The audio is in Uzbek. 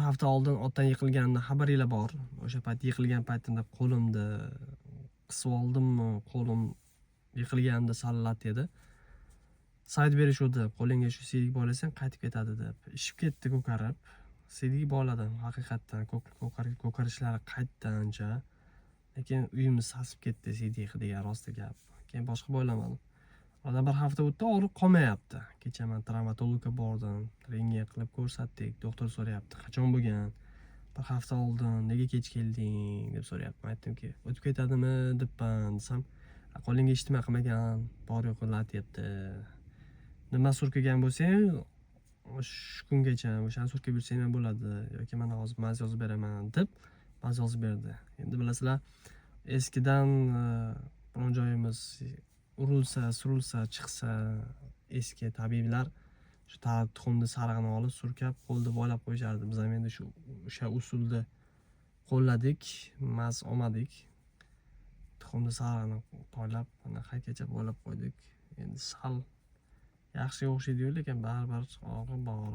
hafta oldin otdan yiqilganini xabaringlar bor. O'sha payt yiqilgan paytimda qo'limni qisib oldimmi, qo'lim yiqilganida sallat edi. Sayt berishuvdi, qo'lingga shu siydik bog'lasang qaytib ketadi deb. Ishib ketdi ko'karib. Siydik bog'ladim haqiqatdan, ko'karishlari qaytdi ancha. Lekin uyimiz sasib ketdi siydik degan rosti gap. Keyin boshqa bog'lamadim. Oradan bir hafta o'tdi, og'riq qolmayapti. Kecha men travmatologga bordim, rentgen qilib ko'rsatdik. Doktor so'rayapti, qachon bo'lgan? Bir hafta oldin, nega kech kelding deb so'rayapti. Men aytdimki, o'tib ketadimi debman desam, qo'lingga hech nima qilmagan, bor yo'q qilatyapti. Nima surkagan bo'lsang, shu kungacha o'shani surkab yursang ham bo'ladi yoki mana hozir maz yozib beraman deb maz yozib berdi. Endi bilasizlar, eskidan biron joyimiz urilsa, surilsa, chiqsa, eski tabiblar shu tuxumni sarig'ini olib surkab qo'lda bog'lab qo'yishardi. Biz ham endi o'sha usulni qo'lladik, maz olmadik. Tuxumni sarig'ini poylab, mana qaytgacha bog'lab qo'ydik. Endi sal yaxshi o'xshaydi-yu, lekin baribir og'ir bor.